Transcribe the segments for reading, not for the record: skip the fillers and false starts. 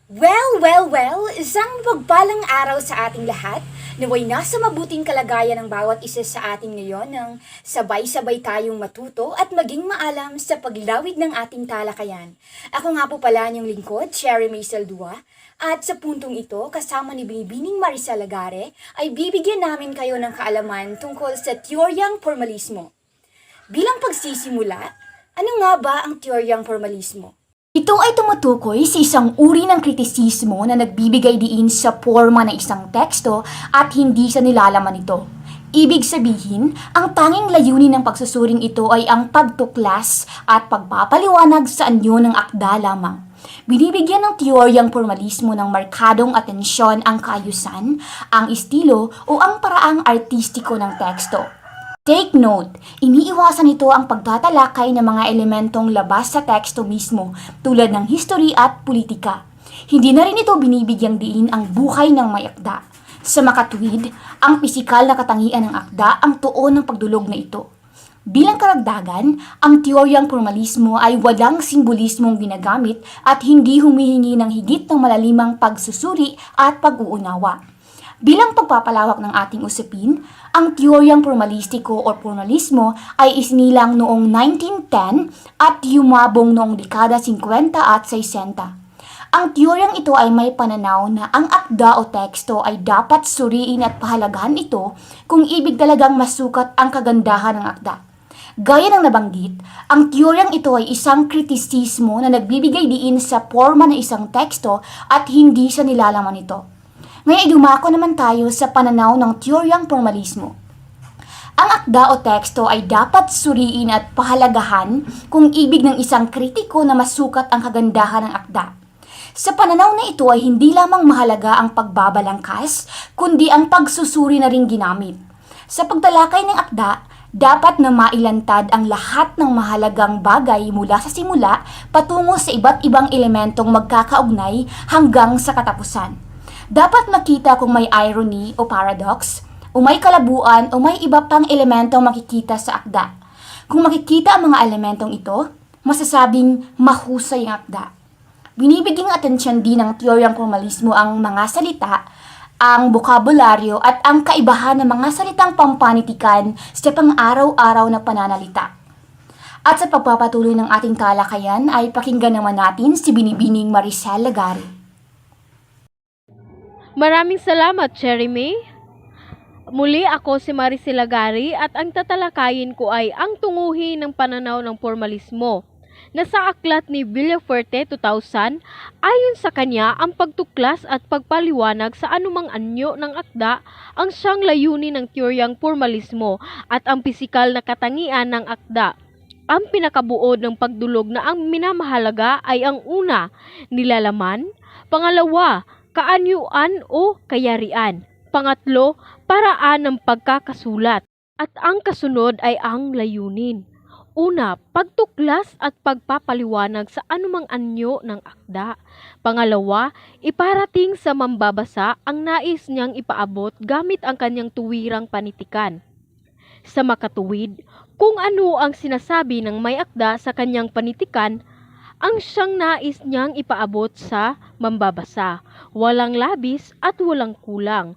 Well, isang pagpalang araw sa ating lahat. Naway nasa mabuting kalagayan ng bawat isa sa atin ngayon nang sabay-sabay tayong matuto at maging maalam sa paglawig ng ating talakayan. Ako nga po pala niyong lingkod, Cherry May Saldua, at sa puntong ito, kasama ni Binibining Marisa Lagare, ay bibigyan namin kayo ng kaalaman tungkol sa teoryang formalismo. Bilang pagsisimula, ano nga ba ang teoryang formalismo? Ito ay tumutukoy sa isang uri ng kritisismo na nagbibigay diin sa forma ng isang teksto at hindi sa nilalaman nito. Ibig sabihin, ang tanging layunin ng pagsusuring ito ay ang pagtuklas at pagpapaliwanag sa anyo ng akda lamang. Binibigyan ng teoryang formalismo ng markadong atensyon ang kaayusan, ang estilo o ang paraang artistiko ng teksto. Take note, iniiwasan nito ang pagtatalakay ng mga elementong labas sa teksto mismo tulad ng history at politika. Hindi na rin ito binibigyang diin ang buhay ng may akda. Sa makatuwid, ang pisikal na katangian ng akda ang tuon ng pagdulog na ito. Bilang karagdagan, ang teoryang formalismo ay walang simbolismong ginagamit at hindi humihingi ng higit ng malalimang pagsusuri at pag-uunawa. Bilang pagpapalawak ng ating usapin, ang teoryang formalistiko o formalismo ay isinilang noong 1910 at yumabong noong dekada 50 at 60. Ang teoryang ito ay may pananaw na ang akda o teksto ay dapat suriin at pahalagahan ito kung ibig talagang masukat ang kagandahan ng akda. Gaya ng nabanggit, ang teoryang ito ay isang kritisismo na nagbibigay diin sa forma ng isang teksto at hindi sa nilalaman nito. Ngayon dumako naman tayo sa pananaw ng teoryang formalismo. Ang akda o teksto ay dapat suriin at pahalagahan kung ibig ng isang kritiko na masukat ang kagandahan ng akda. Sa pananaw na ito ay hindi lamang mahalaga ang pagbabalangkas, kundi ang pagsusuri na ring ginamit. Sa pagtalakay ng akda, dapat na mailantad ang lahat ng mahalagang bagay mula sa simula patungo sa iba't ibang elementong magkakaugnay hanggang sa katapusan. Dapat makita kung may irony o paradox, o may kalabuan o may iba pang elementong makikita sa akda. Kung makikita ang mga elementong ito, masasabing mahusay ang akda. Binibigyang atensyon din ng teoryang formalismo ang mga salita, ang bokabularyo at ang kaibahan ng mga salitang pampanitikan sa pang-araw-araw na pananalita. At sa pagpapatuloy ng ating talakayan ay pakinggan naman natin si Binibining Marisa Lagare. Maraming salamat, Cherry May. Muli ako si Maricel Lagari at ang tatalakayin ko ay ang tunguhin ng pananaw ng formalismo. Nasa aklat ni Villafuerte 2000, ayon sa kanya, ang pagtuklas at pagpaliwanag sa anumang anyo ng akda ang siyang layunin ng teoryang formalismo at ang pisikal na katangian ng akda. Ang pinakabuod ng pagdulog na ang minamahalaga ay ang una, nilalaman, pangalawa, kaanyuan o kayarian. Pangatlo, paraan ng pagkakasulat. At ang kasunod ay ang layunin. Una, pagtuklas at pagpapaliwanag sa anumang anyo ng akda. Pangalawa, iparating sa mambabasa ang nais niyang ipaabot gamit ang kanyang tuwirang panitikan. Sa makatuwid, kung ano ang sinasabi ng may akda sa kanyang panitikan, ang siyang nais niyang ipaabot sa mambabasa, walang labis at walang kulang.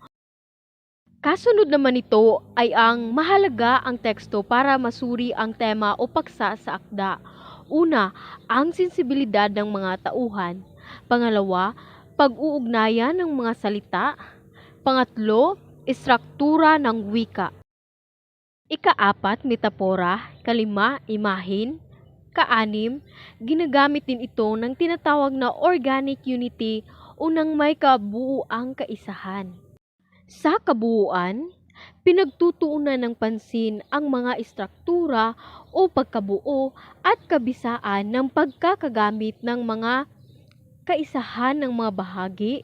Kasunod naman ito ay ang mahalaga ang teksto para masuri ang tema o paksa sa akda. Una, ang sensibilidad ng mga tauhan. Pangalawa, pag-uugnayan ng mga salita. Pangatlo, istruktura ng wika. Ikaapat, metapora. Kalima, imahin. Kaanim, ginagamit din ito ng tinatawag na organic unity o ng may kabuuang kaisahan. Sa kabuuan, pinagtutuunan ng pansin ang mga istruktura o pagkabuo at kabisaan ng pagkakagamit ng mga kaisahan ng mga bahagi,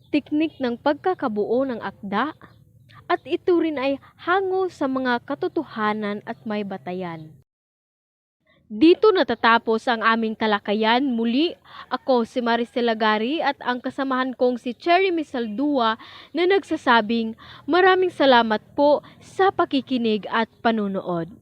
teknik ng pagkakabuo ng akda, at ito rin ay hango sa mga katotohanan at may batayan. Dito natatapos ang aming talakayan. Muli, ako si Maricel Lagari at ang kasamahan kong si Cherry May Saldua na nagsasabing maraming salamat po sa pakikinig at panunood.